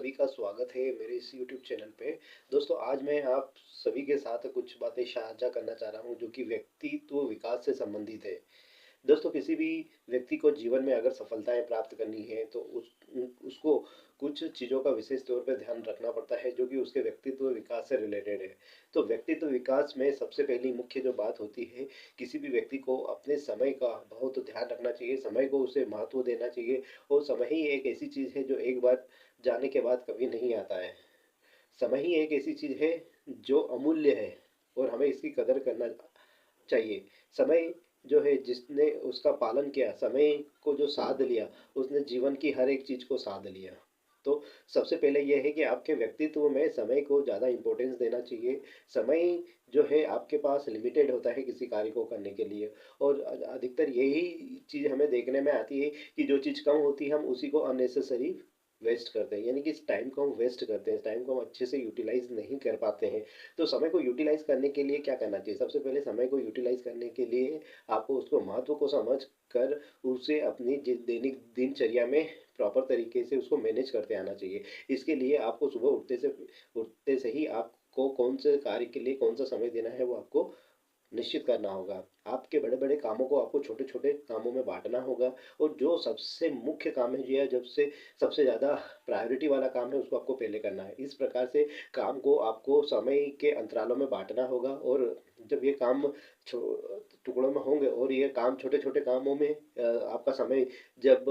सभी का स्वागत है मेरे इस YouTube चैनल पे। दोस्तों आज मैं आप सभी के साथ कुछ बातें साझा करना चाह रहा हूँ जो कि व्यक्तित्व विकास से संबंधित है। दोस्तों किसी भी व्यक्ति को जीवन में अगर सफलताएँ प्राप्त करनी है तो उसको कुछ चीज़ों का विशेष तौर पे ध्यान रखना पड़ता है जो कि उसके व्यक्तित्व विकास से रिलेटेड है। तो व्यक्तित्व विकास में सबसे पहली मुख्य जो बात होती है, किसी भी व्यक्ति को अपने समय का बहुत ध्यान रखना चाहिए, समय को उसे महत्व देना चाहिए और समय ही एक ऐसी चीज़ है जो एक बार जाने के बाद कभी नहीं आता है। समय ही एक ऐसी चीज़ है जो अमूल्य है और हमें इसकी कदर करना चाहिए। समय जो है जिसने उसका पालन किया, समय को जो साध लिया, उसने जीवन की हर एक चीज़ को साध लिया। तो सबसे पहले ये है कि आपके व्यक्तित्व में समय को ज़्यादा इम्पोर्टेंस देना चाहिए। समय जो है आपके पास लिमिटेड होता है किसी कार्य को करने के लिए और अधिकतर यही चीज़ हमें देखने में आती है कि जो चीज़ कम होती है हम उसी को अननेसेसरी वेस्ट करते हैं। यानी कि इस टाइम को हम वेस्ट करते हैं, टाइम को हम अच्छे से यूटिलाइज़ नहीं कर पाते हैं। तो समय को यूटिलाइज़ करने के लिए क्या करना चाहिए? सबसे पहले समय को यूटिलाइज़ करने के लिए आपको उसको महत्व को समझ कर उसे अपनी दैनिक दिनचर्या में प्रॉपर तरीके से उसको मैनेज करते आना चाहिए। इसके लिए आपको सुबह उठते से ही आपको कौन से कार्य के लिए कौन सा समय देना है वो आपको निश्चित करना होगा। आपके बड़े-बड़े कामों को आपको छोटे-छोटे कामों में बाँटना होगा और जो सबसे मुख्य काम है या जब से सबसे ज़्यादा प्रायोरिटी वाला काम है उसको आपको पहले करना है। इस प्रकार से काम को आपको समय के अंतरालों में बाँटना होगा और जब ये काम छो टुकड़ों में होंगे और ये काम छोटे-छोटे कामों में आपका समय जब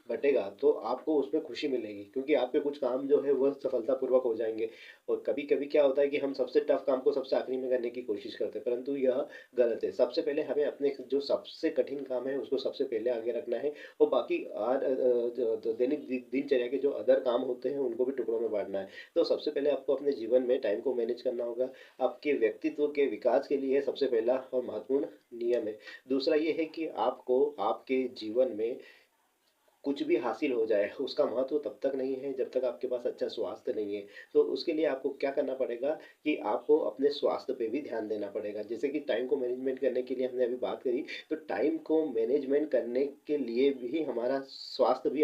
बँटेगा तो आपको उसमें खुशी मिलेगी क्योंकि आपके कुछ काम जो है वो सफलतापूर्वक हो जाएँगे। और कभी-कभी क्या होता है कि हम सबसे टफ़ काम को सबसे आखिरी में करने की कोशिश करते हैं, परंतु यह गलत है। सबसे पहले हमें अपने जो सबसे कठिन काम है, उसको सबसे पहले आगे रखना है और बाकी जो दैनिक दिनचर्या के जो अदर काम होते हैं, उनको भी टुकड़ों में बाँटना है। तो सबसे पहले आपको अपने जीवन में टाइम को मैनेज करना होगा। आपके व्यक्तित्व के विकास के लिए सबसे पहला और महत्वपूर्ण नियम है। दूसरा ये है कि आपको आपके जीवन में कुछ भी हासिल हो जाए, उसका महत्व तब तक नहीं है जब तक आपके पास अच्छा स्वास्थ्य नहीं है। तो उसके लिए आपको क्या करना पड़ेगा कि आपको अपने स्वास्थ्य पे भी ध्यान देना पड़ेगा। जैसे कि टाइम को मैनेजमेंट करने के लिए हमने अभी बात करी, तो टाइम को मैनेजमेंट करने के लिए भी हमारा स्वास्थ्य भी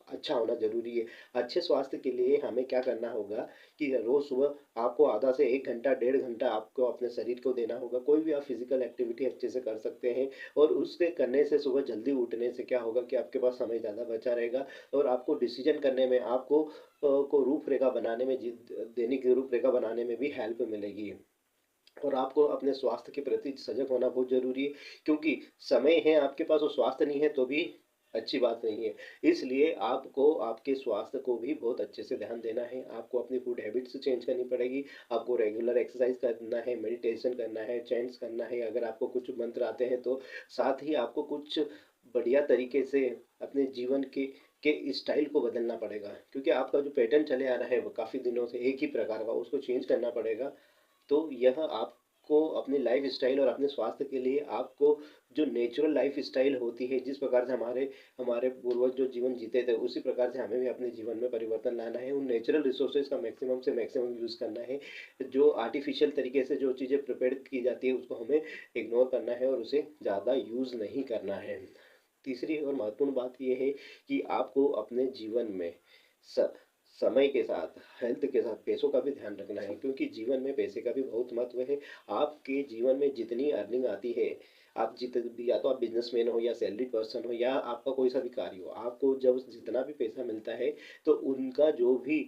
अच्छा होना ज़रूरी है। अच्छे स्वास्थ्य के लिए हमें क्या करना होगा कि रोज़ सुबह आपको आधा से 1 घंटा, डेढ़ घंटा आपको अपने शरीर को देना होगा। कोई भी आप फ़िज़िकल एक्टिविटी अच्छे से कर सकते हैं और उसके करने से सुबह जल्दी उठने से क्या होगा कि आपके पास समय ज़्यादा बचा रहेगा और आपको डिसीजन करने में आपको को रूपरेखा बनाने में दैनिक रूपरेखा बनाने में भी हेल्प मिलेगी। और आपको अपने स्वास्थ्य के प्रति सजग होना बहुत ज़रूरी है क्योंकि समय है आपके पास और स्वास्थ्य नहीं है तो भी अच्छी बात नहीं है। इसलिए आपको आपके स्वास्थ्य को भी बहुत अच्छे से ध्यान देना है। आपको अपनी फूड हैबिट्स चेंज करनी पड़ेगी। आपको रेगुलर एक्सरसाइज करना है, मेडिटेशन करना है, चैंट्स करना है। अगर आपको कुछ मंत्र आते हैं तो साथ ही आपको कुछ बढ़िया तरीके से अपने जीवन के स्टाइल को बदलना पड़ेगा क्योंकि आपका जो पैटर्न चले आ रहा है वो काफ़ी दिनों से एक ही प्रकार का उसको चेंज करना पड़ेगा। तो यह आपको अपनी लाइफ़स्टाइल और अपने स्वास्थ्य के लिए आपको जो नेचुरल लाइफ़स्टाइल होती है, जिस प्रकार से हमारे हमारे पूर्वज जो जीवन जीते थे, उसी प्रकार से हमें भी अपने जीवन में परिवर्तन लाना है। उन नेचुरल रिसोर्सेज़ का मैक्सिमम से मैक्सिमम यूज़ करना है। जो आर्टिफ़िशियल तरीके से जो चीज़ें प्रिपेयर की जाती है, उसको हमें इग्नोर करना है और उसे ज़्यादा यूज़ नहीं करना है। तीसरी और महत्वपूर्ण बात ये है कि आपको अपने जीवन में स समय के साथ, हेल्थ के साथ पैसों का भी ध्यान रखना है क्योंकि जीवन में पैसे का भी बहुत महत्व है। आपके जीवन में जितनी अर्निंग आती है, आप या तो आप बिज़नेसमैन हो या सैलरीड पर्सन हो या आपका कोई सा भी कार्य हो, आपको जब जितना भी पैसा मिलता है, तो उनका जो भी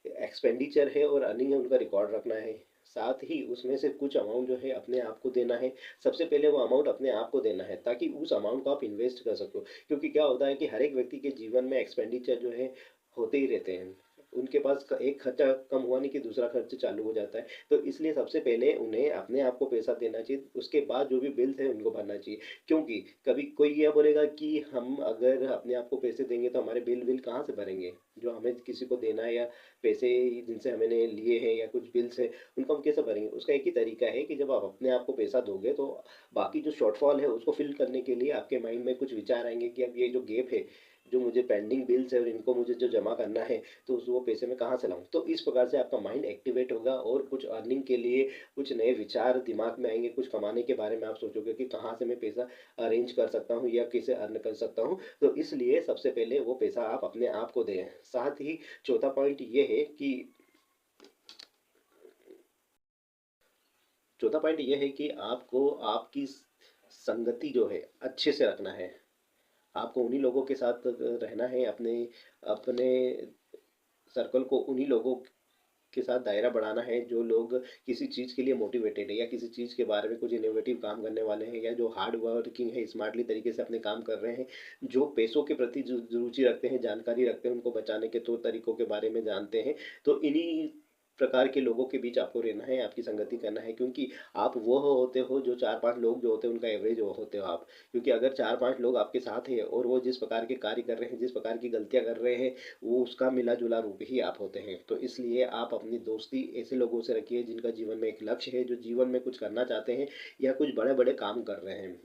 एक्सपेंडिचर है और अर्निंग है, उनका रिकॉर्ड रखना है। साथ ही उसमें से कुछ अमाउंट जो है अपने आप को देना है। सबसे पहले वो अमाउंट अपने आप को देना है ताकि उस अमाउंट को आप इन्वेस्ट कर सको। क्योंकि क्या होता है कि हर एक व्यक्ति के जीवन में एक्सपेंडिचर जो है होते ही रहते हैं। उनके पास एक खर्चा कम हुआ नहीं कि दूसरा खर्च चालू हो जाता है। तो इसलिए सबसे पहले उन्हें अपने आप को पैसा देना चाहिए, उसके बाद जो भी बिल्स हैं उनको भरना चाहिए। क्योंकि कभी कोई ये बोलेगा कि हम अगर अपने आप को पैसे देंगे तो हमारे बिल कहाँ से भरेंगे? जो हमें किसी को देना है या पैसे जिनसे हमने लिए हैं या कुछ बिल्स हैं, उनको हम कैसे भरेंगे? उसका एक ही तरीका है कि जब आप अपने आप को पैसा दोगे तो बाकी जो शॉर्टफॉल है उसको फिल करने के लिए आपके माइंड में कुछ विचार आएँगे कि अब ये जो गैप है जो मुझे पेंडिंग बिल्स है और इनको मुझे जो जमा करना है, तो वो पैसे मैं कहाँ से लाऊँ? तो इस प्रकार से आपका माइंड एक्टिवेट होगा और कुछ अर्निंग के लिए कुछ नए विचार दिमाग में आएँगे, कुछ कमाने के बारे में आप सोचोगे कि कहाँ से मैं पैसा अरेंज कर सकता हूँ या कैसे अर्न कर सकता हूँ। तो इसलिए सबसे पहले वो पैसा आप अपने आप को दें। साथ ही चौथा पॉइंट ये है कि चौथा पॉइंट ये है कि आपको आपकी संगति जो है अच्छे से रखना है। आपको उन्हीं लोगों के साथ रहना है, अपने अपने सर्कल को उन्हीं लोगों के साथ दायरा बढ़ाना है जो लोग किसी चीज़ के लिए मोटिवेटेड है या किसी चीज़ के बारे में कुछ इनोवेटिव काम करने वाले हैं या जो हार्ड वर्किंग है, स्मार्टली तरीके से अपने काम कर रहे हैं, जो पैसों के प्रति रुचि रखते हैं, जानकारी रखते हैं, उनको बचाने के तौर तरीकों के बारे में जानते हैं। तो इन्हीं प्रकार के लोगों के बीच आपको रहना है, आपकी संगति करना है, क्योंकि आप वो होते हो जो 4-5 लोग जो होते हैं उनका एवरेज वो होते हो आप। क्योंकि अगर 4-5 लोग आपके साथ हैं और वो जिस प्रकार के कार्य कर रहे हैं, जिस प्रकार की गलतियाँ कर रहे हैं, वो उसका मिला-जुला रूप ही आप होते हैं। तो इसलिए आप अपनी दोस्ती ऐसे लोगों से रखिए जिनका जीवन में एक लक्ष्य है, जो जीवन में कुछ करना चाहते हैं या कुछ बड़े-बड़े काम कर रहे हैं।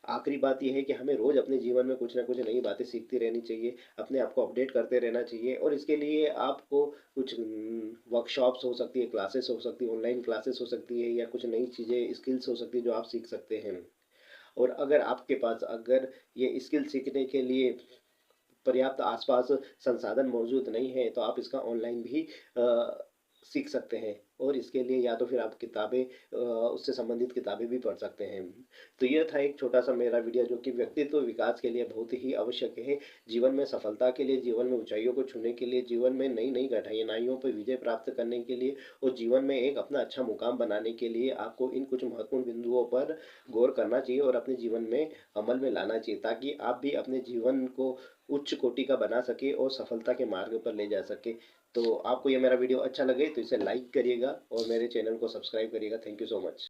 आखिरी बात ये है कि हमें रोज़ अपने जीवन में कुछ ना कुछ नई बातें सीखती रहनी चाहिए, अपने आप को अपडेट करते रहना चाहिए और इसके लिए आपको कुछ वर्कशॉप्स हो सकती है, क्लासेस हो सकती है, ऑनलाइन क्लासेस हो सकती है या कुछ नई चीज़ें, स्किल्स हो सकती है जो आप सीख सकते हैं। और अगर आपके पास अगर ये स्किल सीखने के लिए पर्याप्त आस-पास संसाधन मौजूद नहीं है, तो आप इसका ऑनलाइन भी सीख सकते हैं और इसके लिए या तो फिर आप किताबें उससे संबंधित किताबें भी पढ़ सकते हैं। तो ये था एक छोटा-सा मेरा वीडियो जो कि व्यक्तित्व विकास के लिए बहुत ही आवश्यक है। जीवन में सफलता के लिए, जीवन में ऊँचाइयों को छूने के लिए, जीवन में नई-नई कठिनाइयों पे विजय प्राप्त करने के लिए और जीवन में एक अपना अच्छा मुकाम बनाने के लिए आपको इन कुछ महत्वपूर्ण बिंदुओं पर गौर करना चाहिए और अपने जीवन में अमल में लाना चाहिए, ताकि आप भी अपने जीवन को उच्च कोटि का बना सके और सफलता के मार्ग पर ले जा सके। तो आपको ये मेरा वीडियो अच्छा लगे तो इसे लाइक करिएगा और मेरे चैनल को सब्सक्राइब करिएगा। Thank you so much.